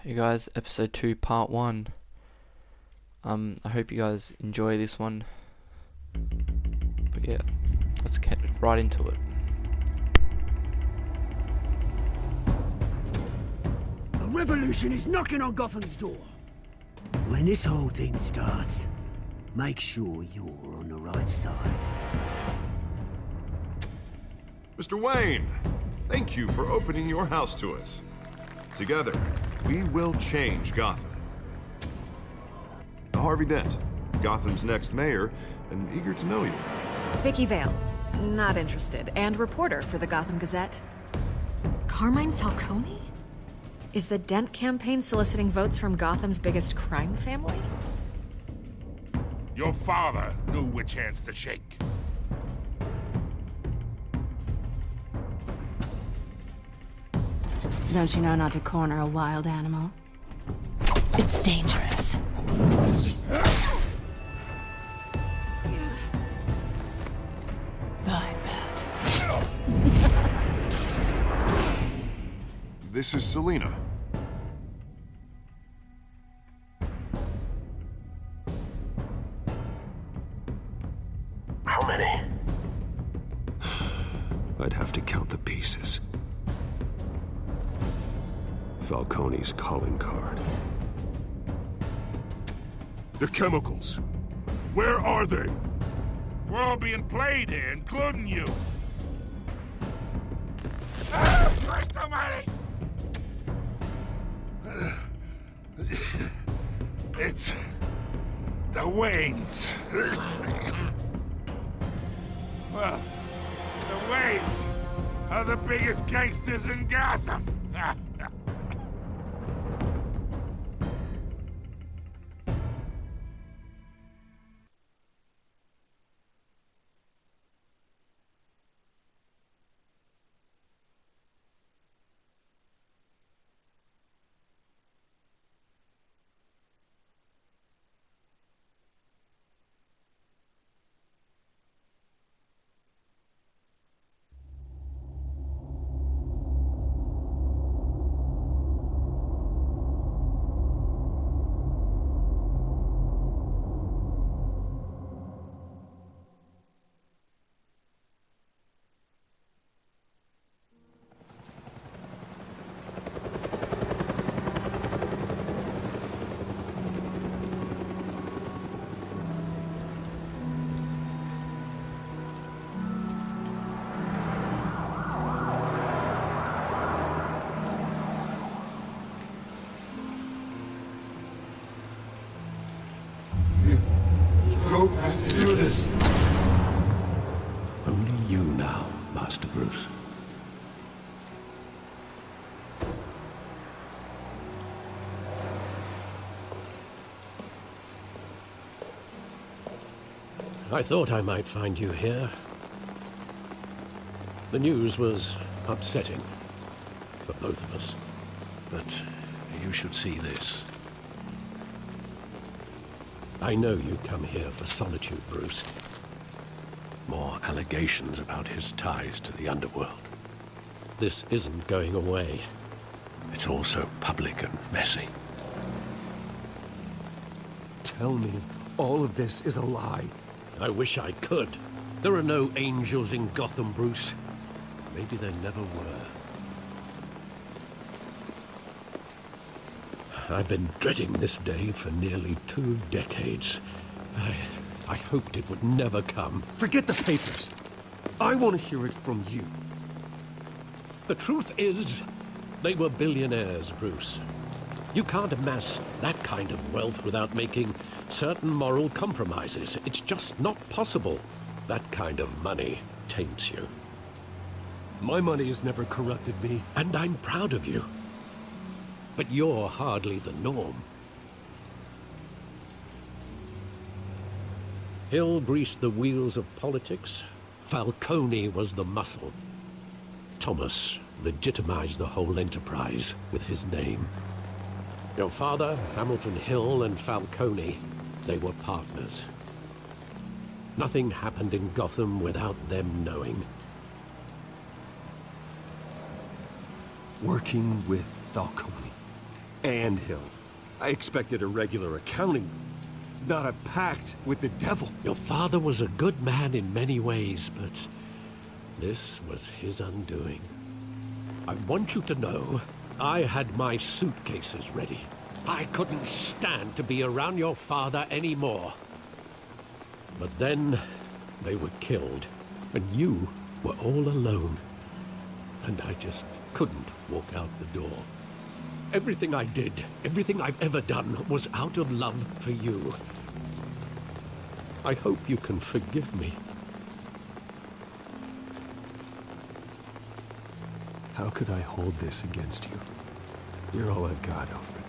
Hey guys, episode 2, part 1. I hope you guys enjoy this one. But yeah, let's get right into it. A revolution is knocking on Gotham's door. When this whole thing starts, make sure you're on the right side. Mr. Wayne, thank you for opening your house to us. Together, we will change Gotham. Harvey Dent, Gotham's next mayor, and eager to know you. Vicky Vale, not interested, and reporter for the Gotham Gazette. Carmine Falcone? Is the Dent campaign soliciting votes from Gotham's biggest crime family? Your father knew which hands to shake. Don't you know not to corner a wild animal? It's dangerous. I bet. This is Selina. How many? I'd have to count the pieces. Falcone's calling card. The chemicals. Where are they? We're all being played here, including you. Ah, Christ almighty! It's the Waynes. Well, the Waynes are the biggest gangsters in Gotham. Only you now, Master Bruce. I thought I might find you here. The news was upsetting for both of us. But you should see this. I know you come here for solitude, Bruce. More allegations about his ties to the underworld. This isn't going away. It's all so public and messy. Tell me all of this is a lie. I wish I could. There are no angels in Gotham, Bruce. Maybe there never were. I've been dreading this day for nearly 2 decades. I hoped it would never come. Forget the papers. I want to hear it from you. The truth is, they were billionaires, Bruce. You can't amass that kind of wealth without making certain moral compromises. It's just not possible. That kind of money taints you. My money has never corrupted me. And I'm proud of you. But you're hardly the norm. Hill greased the wheels of politics. Falcone was the muscle. Thomas legitimized the whole enterprise with his name. Your father, Hamilton Hill, and Falcone, they were partners. Nothing happened in Gotham without them knowing. Working with Falcone. anthill. I expected a regular accounting, not a pact with the devil. Your father was a good man in many ways, but this was his undoing. I want you to know, I had my suitcases ready. I couldn't stand to be around your father anymore. But then, they were killed, and you were all alone. And I just couldn't walk out the door. Everything I did, everything I've ever done, was out of love for you. I hope you can forgive me. How could I hold this against you? You're all I've got, Alfred.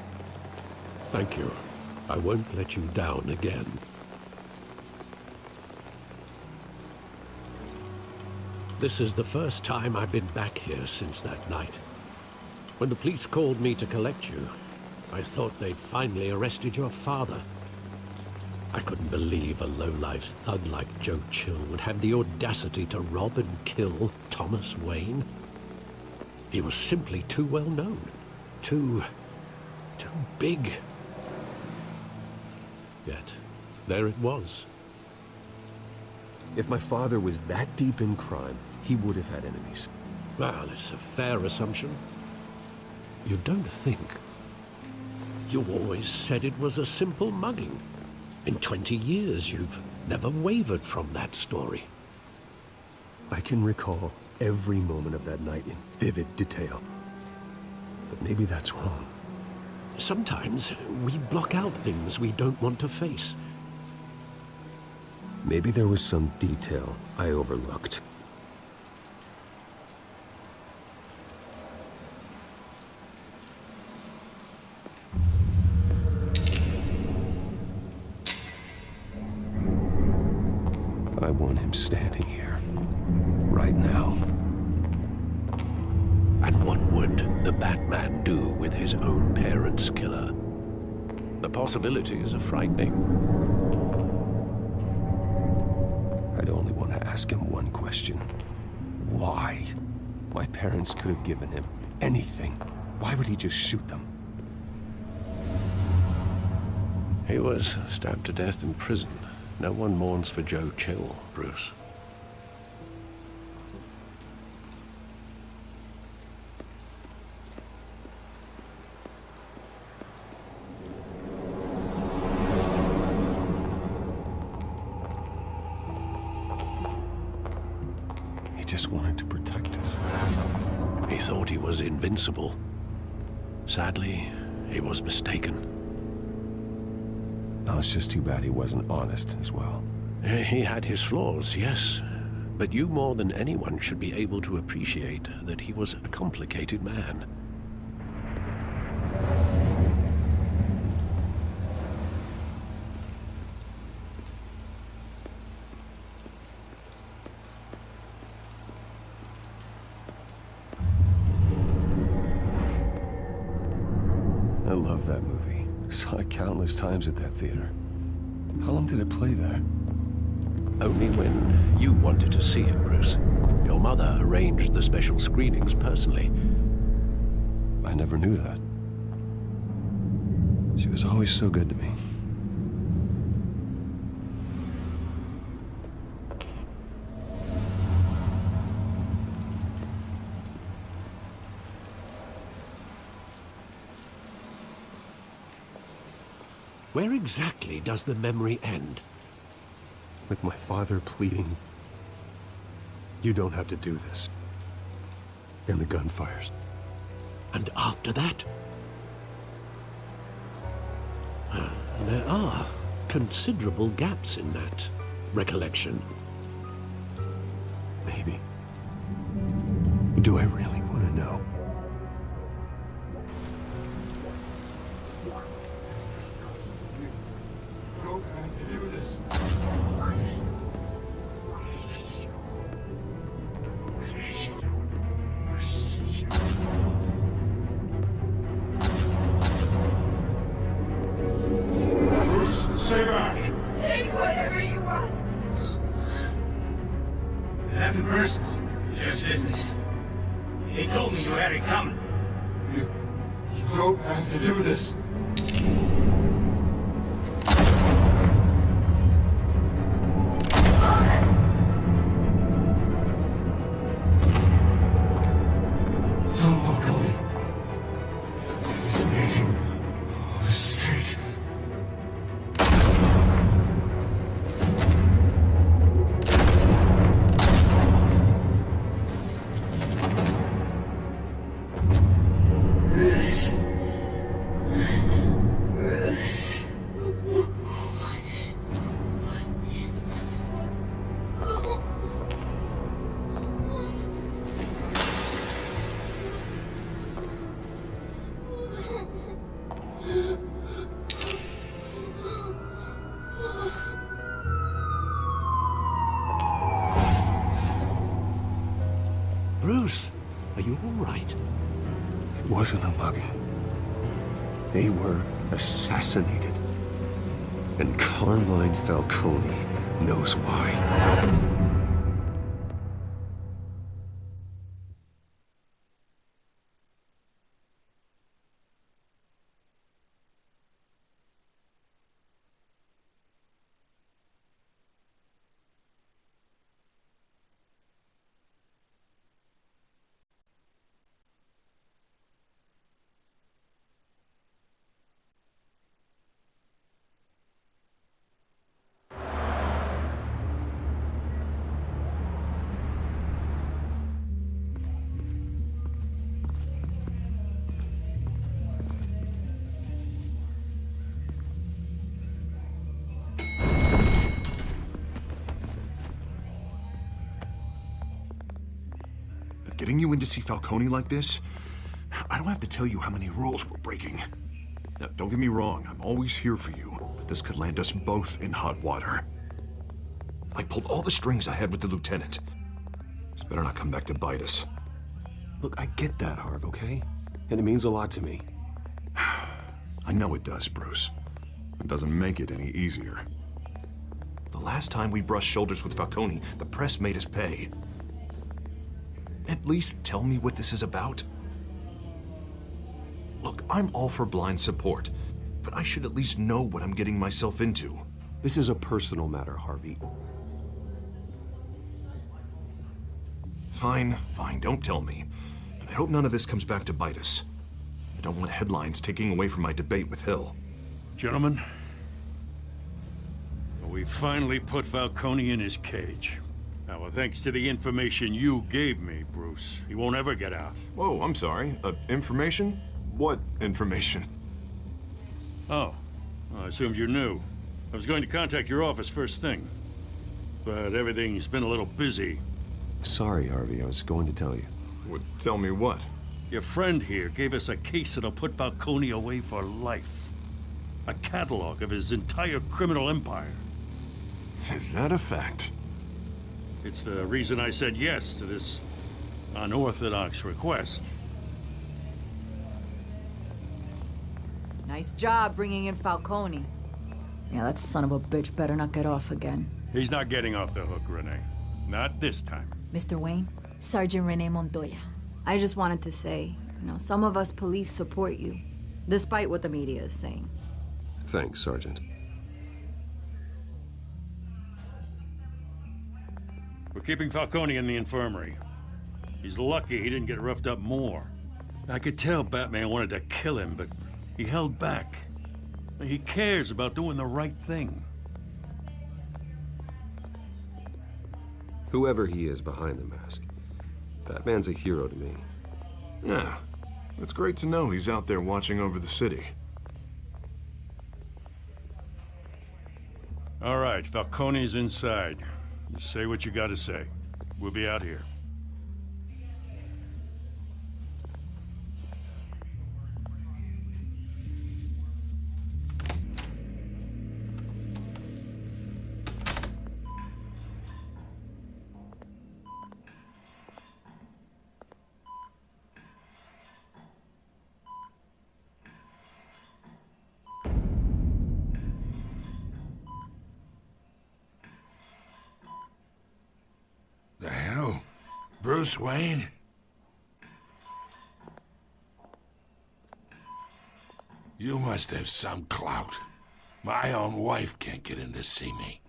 Thank you. I won't let you down again. This is the first time I've been back here since that night. When the police called me to collect you, I thought they'd finally arrested your father. I couldn't believe a low-life thug like Joe Chill would have the audacity to rob and kill Thomas Wayne. He was simply too well known. Too big. Yet, there it was. If my father was that deep in crime, he would have had enemies. Well, it's a fair assumption. You don't think? You always said it was a simple mugging. In 20 years, you've never wavered from that story. I can recall every moment of that night in vivid detail. But maybe that's wrong. Sometimes we block out things we don't want to face. Maybe there was some detail I overlooked. I want him standing here, right now. And what would the Batman do with his own parents' killer? The possibilities are frightening. I'd only want to ask him one question. Why? My parents could have given him anything. Why would he just shoot them? He was stabbed to death in prison. No one mourns for Joe Chill, Bruce. He just wanted to protect us. He thought he was invincible. Sadly, he was mistaken. Now, it's just too bad he wasn't honest as well. He had his flaws, yes. But you more than anyone should be able to appreciate that he was a complicated man. I love that movie. Saw it countless times at that theater. How long did it play there? Only when you wanted to see it, Bruce. Your mother arranged the special screenings personally. I never knew that. She was always so good to me. Where exactly does the memory end? With my father pleading, "You don't have to do this." And the gunfires. And after that? There are considerable gaps in that recollection. Maybe. Do I really want to know? Stay back! Take whatever you want. Nothing personal, just business. He told me you had it coming. You don't have to do this. Don't follow me. He's making a mistake. Bruce, are you all right? It wasn't a mug. They were assassinated. And Carmine Falcone knows why. Getting you in to see Falcone like this? I don't have to tell you how many rules we're breaking. Now, don't get me wrong, I'm always here for you, but this could land us both in hot water. I pulled all the strings I had with the lieutenant. This better not come back to bite us. Look, I get that, Harv, okay? And it means a lot to me. I know it does, Bruce. It doesn't make it any easier. The last time we brushed shoulders with Falcone, the press made us pay. At least tell me what this is about. Look, I'm all for blind support, but I should at least know what I'm getting myself into. This is a personal matter, Harvey. Fine, don't tell me. But I hope none of this comes back to bite us. I don't want headlines taking away from my debate with Hill. Gentlemen, we finally put Falcone in his cage. Now, thanks to the information you gave me, Bruce, he won't ever get out. Whoa, I'm sorry. Information? What information? Oh, well, I assumed you knew. I was going to contact your office first thing, but everything's been a little busy. Sorry, Harvey, I was going to tell you. Would tell me what? Your friend here gave us a case that'll put Falcone away for life. A catalog of his entire criminal empire. Is that a fact? It's the reason I said yes to this unorthodox request. Nice job bringing in Falcone. Yeah, that son of a bitch better not get off again. He's not getting off the hook, Renee. Not this time. Mr. Wayne, Sergeant Renee Montoya. I just wanted to say, some of us police support you, despite what the media is saying. Thanks, Sergeant. We're keeping Falcone in the infirmary. He's lucky he didn't get roughed up more. I could tell Batman wanted to kill him, but he held back. He cares about doing the right thing. Whoever he is behind the mask, Batman's a hero to me. Yeah, it's great to know he's out there watching over the city. All right, Falcone's inside. You say what you gotta say. We'll be out here. The hell? Bruce Wayne? You must have some clout. My own wife can't get in to see me.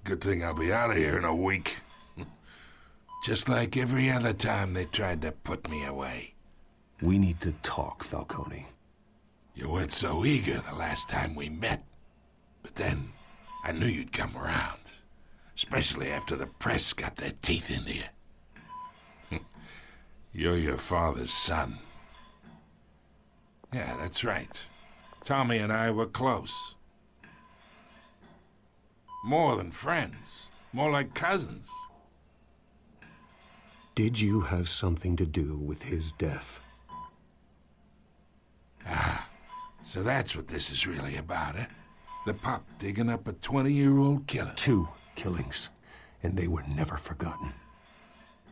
Good thing I'll be out of here in a week. Just like every other time they tried to put me away. We need to talk, Falcone. You weren't so eager the last time we met. But then, I knew you'd come around. Especially after the press got their teeth into you. You're your father's son. Yeah, that's right. Tommy and I were close. More than friends. More like cousins. Did you have something to do with his death? Ah, so that's what this is really about, eh? The pup digging up a 20-year-old killer. 2 killings, and they were never forgotten.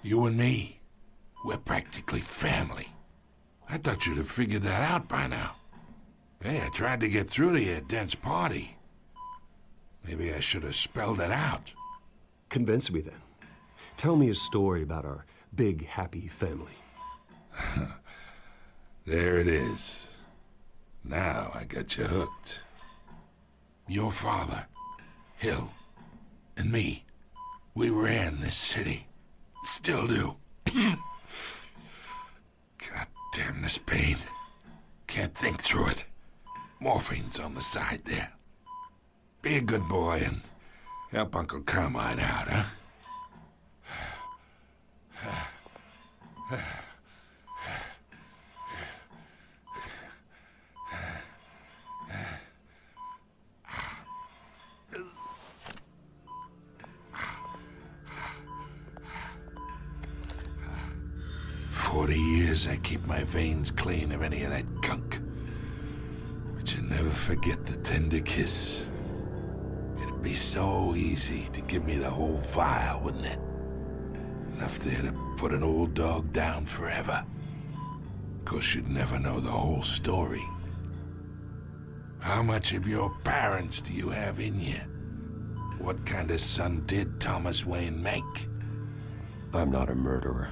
You and me, we're practically family. I thought you'd have figured that out by now. Hey, I tried to get through to you at Dent's party. Maybe I should have spelled it out. Convince me then. Tell me a story about our big, happy family. There it is. Now I got you hooked. Your father, Hill, and me, we ran this city. Still do. God damn this pain. Can't think through it. Morphine's on the side there. Be a good boy and help Uncle Carmine out, huh? 40 years I keep my veins clean of any of that gunk. But you never forget the tender kiss. It'd be so easy to give me the whole vial, wouldn't it? Enough there to put an old dog down forever. Of course, you'd never know the whole story. How much of your parents do you have in you? What kind of son did Thomas Wayne make? I'm not a murderer.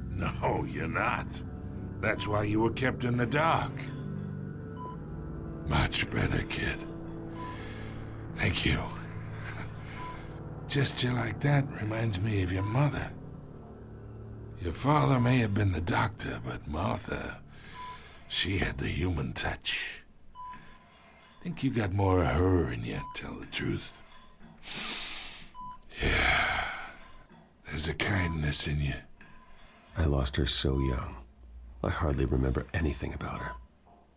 No, you're not. That's why you were kept in the dark. Much better, kid. Thank you. Gesture like that reminds me of your mother. Your father may have been the doctor, but Martha, she had the human touch. Think you got more of her in you, tell the truth. Yeah, there's a kindness in you. I lost her so young. I hardly remember anything about her.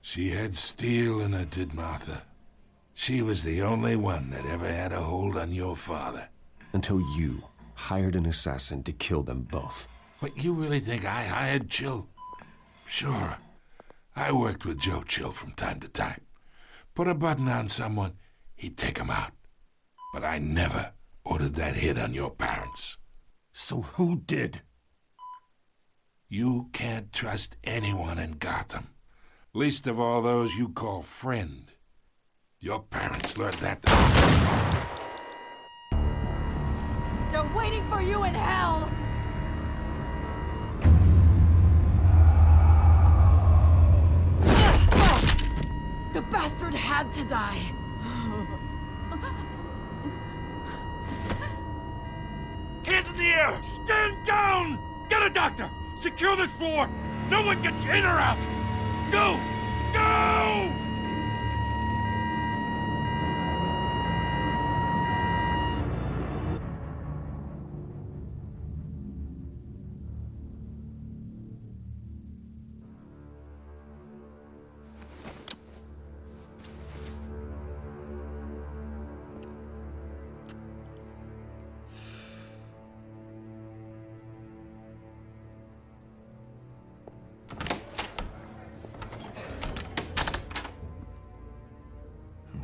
She had steel in her, did Martha. She was the only one that ever had a hold on your father. Until you hired an assassin to kill them both. What, you really think I hired Chill? Sure. I worked with Joe Chill from time to time. Put a button on someone, he'd take him out. But I never ordered that hit on your parents. So who did? You can't trust anyone in Gotham. Least of all those you call friend. Your parents learned that. They're waiting for you in hell! The bastard had to die. Hands in the air! Stand down! Get a doctor! Secure this floor! No one gets in or out! Go! Go!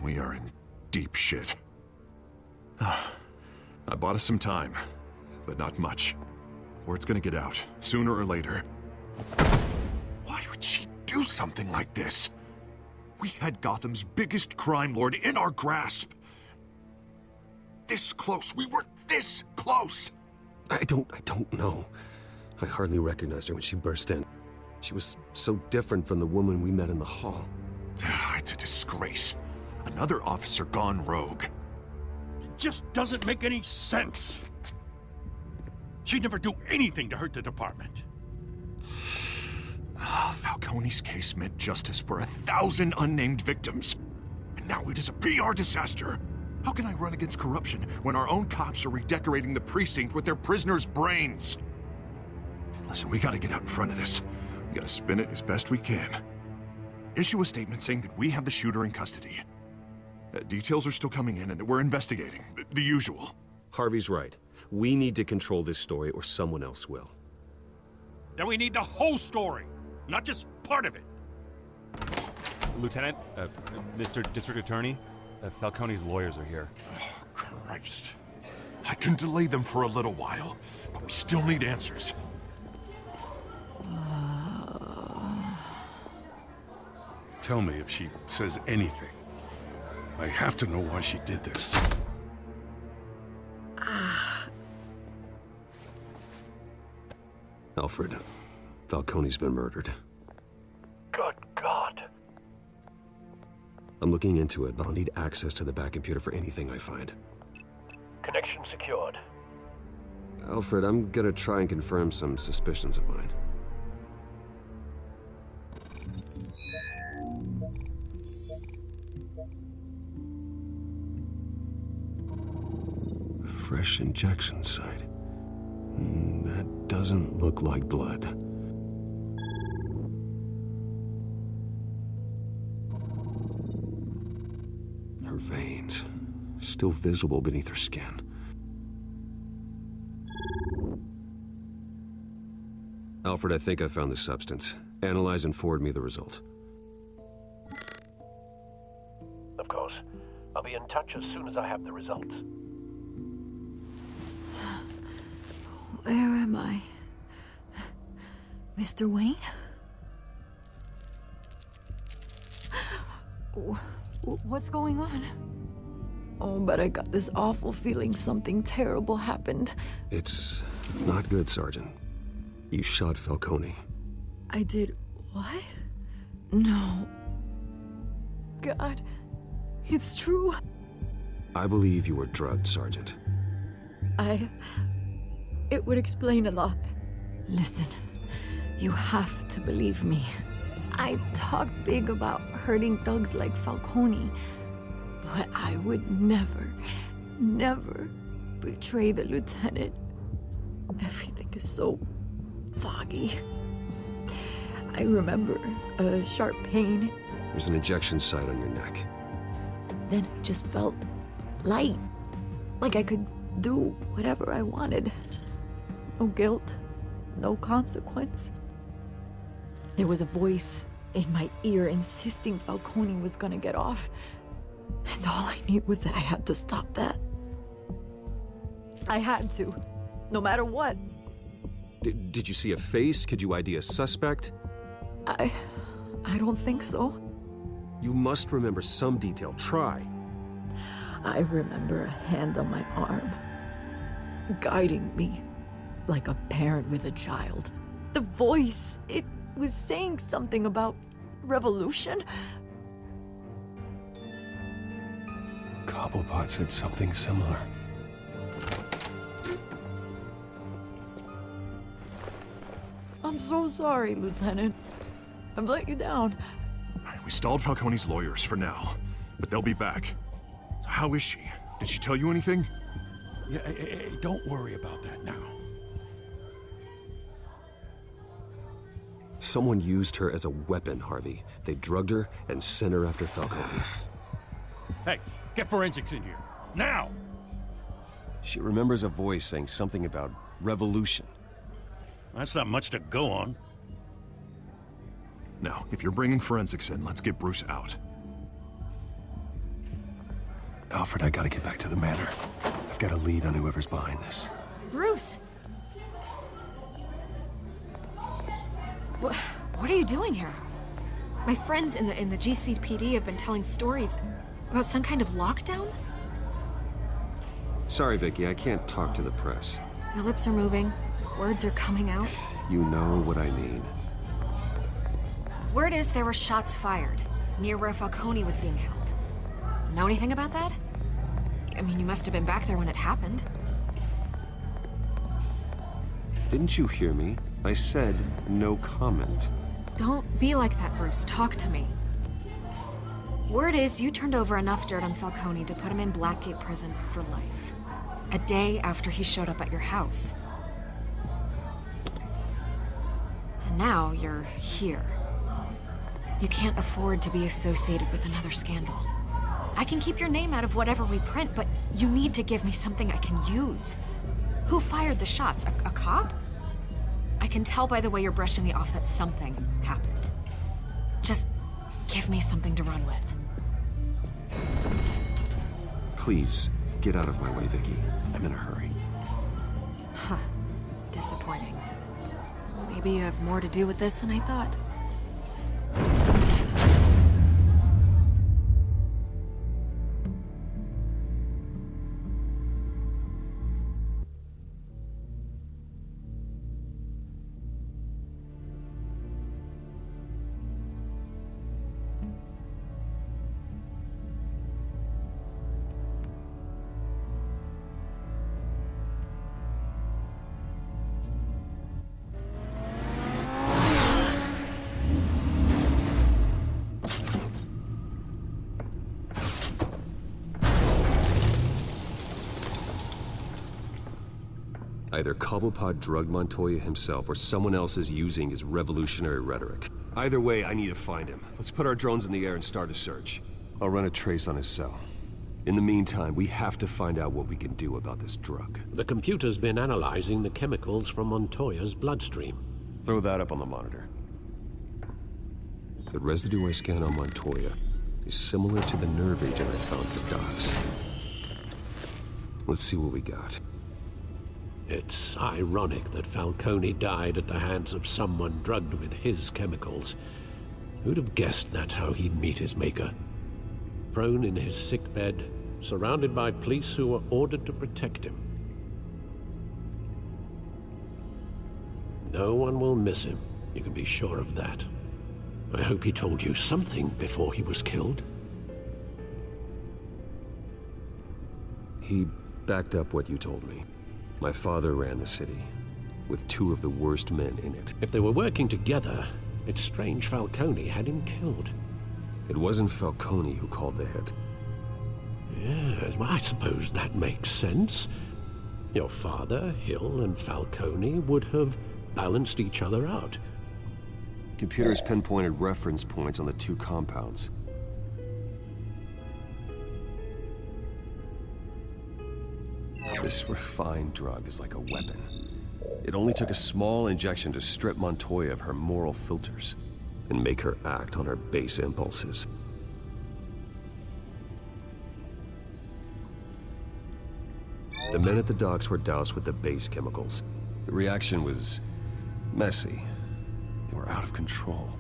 We are in deep shit. I bought us some time, but not much. Word's gonna get out, sooner or later. Why would she do something like this? We had Gotham's biggest crime lord in our grasp. This close. We were this close. I don't know. I hardly recognized her when she burst in. She was so different from the woman we met in the hall. It's a disgrace. Another officer gone rogue. It just doesn't make any sense. She'd never do anything to hurt the department. Falcone's case meant justice for 1,000 unnamed victims. And now it is a PR disaster. How can I run against corruption when our own cops are redecorating the precinct with their prisoners' brains? Listen, we gotta get out in front of this. We gotta spin it as best we can. Issue a statement saying that we have the shooter in custody. Details are still coming in and that we're investigating. The usual. Harvey's right. We need to control this story or someone else will. Then we need the whole story, not just part of it. Lieutenant, Mr. District Attorney, Falcone's lawyers are here. Oh, Christ. I can delay them for a little while, but we still need answers. Tell me if she says anything. I have to know why she did this. Alfred, Falcone's been murdered. Good God. I'm looking into it, but I'll need access to the back computer for anything I find. Connection secured. Alfred, I'm gonna try and confirm some suspicions of mine. Fresh injection site. That doesn't look like blood. Her veins, still visible beneath her skin. Alfred, I think I found the substance. Analyze and forward me the result. Of course. I'll be in touch as soon as I have the results. Where am I? Mr. Wayne? What's going on? Oh, but I got this awful feeling something terrible happened. It's not good, Sergeant. You shot Falcone. I did what? No. God, it's true. I believe you were drugged, Sergeant. It would explain a lot. Listen, you have to believe me. I talk big about hurting thugs like Falcone, but I would never, never betray the lieutenant. Everything is so foggy. I remember a sharp pain. There's an injection site on your neck. Then I just felt light, like I could do whatever I wanted. No guilt, no consequence. There was a voice in my ear insisting Falcone was gonna get off. And all I knew was that I had to stop that. I had to, no matter what. Did you see a face? Could you ID a suspect? I don't think so. You must remember some detail. Try. I remember a hand on my arm, guiding me like a parent with a child. The voice, it was saying something about revolution. Cobblepot said something similar. I'm so sorry, Lieutenant. I've let you down. We stalled Falcone's lawyers for now, but they'll be back. So how is she? Did she tell you anything? Yeah, hey, don't worry about that now. Someone used her as a weapon, Harvey. They drugged her and sent her after Falcone. Hey, get forensics in here. Now! She remembers a voice saying something about revolution. That's not much to go on. Now, if you're bringing forensics in, let's get Bruce out. Alfred, I gotta get back to the manor. I've got a lead on whoever's behind this. Bruce! What are you doing here? My friends in the GCPD have been telling stories about some kind of lockdown? Sorry, Vicky, I can't talk to the press. My lips are moving. Words are coming out. You know what I mean. Word is there were shots fired near where Falcone was being held. Know anything about that? I mean, you must have been back there when it happened. Didn't you hear me? I said no comment. Don't be like that, Bruce. Talk to me. Word is you turned over enough dirt on Falcone to put him in Blackgate Prison for life. A day after he showed up at your house. And now you're here. You can't afford to be associated with another scandal. I can keep your name out of whatever we print, but you need to give me something I can use. Who fired the shots? A cop? I can tell by the way you're brushing me off that something happened. Just give me something to run with. Please, get out of my way, Vicky. I'm in a hurry. Huh. Disappointing. Maybe you have more to do with this than I thought. Either Cobblepot drugged Montoya himself, or someone else is using his revolutionary rhetoric. Either way, I need to find him. Let's put our drones in the air and start a search. I'll run a trace on his cell. In the meantime, we have to find out what we can do about this drug. The computer's been analyzing the chemicals from Montoya's bloodstream. Throw that up on the monitor. The residue I scan on Montoya is similar to the nerve agent I found at the docks. Let's see what we got. It's ironic that Falcone died at the hands of someone drugged with his chemicals. Who'd have guessed that's how he'd meet his maker? Prone in his sickbed, surrounded by police who were ordered to protect him. No one will miss him, you can be sure of that. I hope he told you something before he was killed. He backed up what you told me. My father ran the city, with two of the worst men in it. If they were working together, it's strange Falcone had him killed. It wasn't Falcone who called the hit. Yes, well, I suppose that makes sense. Your father, Hill, and Falcone would have balanced each other out. Computers pinpointed reference points on the two compounds. This refined drug is like a weapon. It only took a small injection to strip Montoya of her moral filters and make her act on her base impulses. The men at the docks were doused with the base chemicals. The reaction was messy. They were out of control.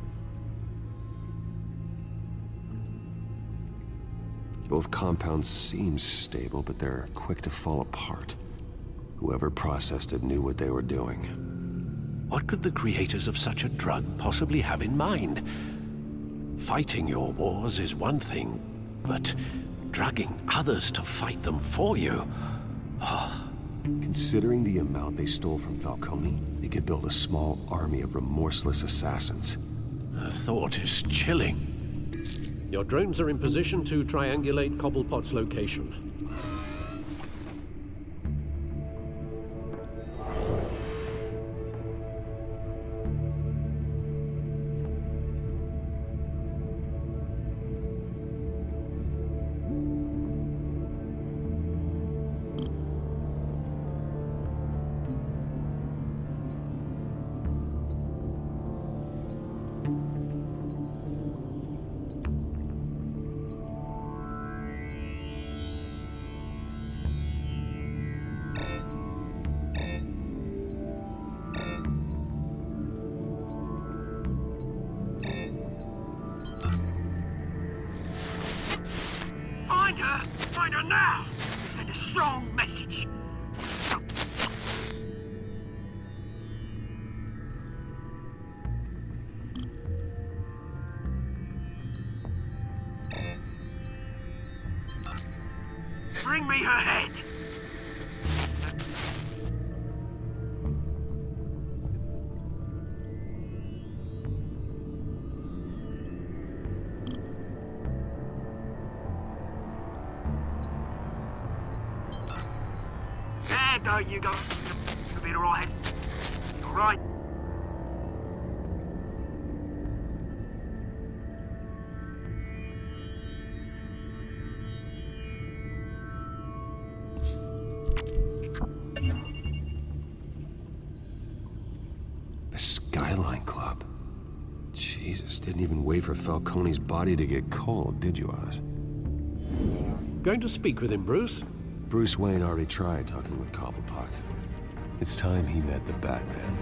Both compounds seem stable, but they're quick to fall apart. Whoever processed it knew what they were doing. What could the creators of such a drug possibly have in mind? Fighting your wars is one thing, but drugging others to fight them for you? Oh. Considering the amount they stole from Falcone, they could build a small army of remorseless assassins. The thought is chilling. Your drones are in position to triangulate Cobblepot's location. Find her now! Send a strong message! bring me her head. There you go. You'll be alright. Alright. The Skyline Club. Jesus, didn't even wait for Falcone's body to get cold, did you, Oz? Going to speak with him, Bruce? Bruce Wayne already tried talking with Cobblepot. It's time he met the Batman.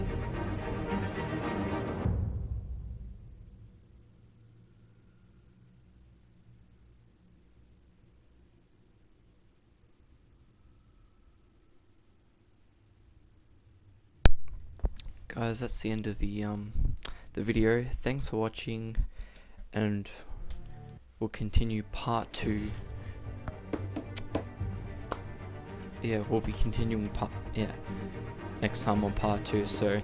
Guys, that's the end of the video. Thanks for watching, and we'll continue part 2. Yeah, we'll be continuing next time on part 2. So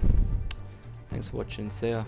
thanks for watching. See ya.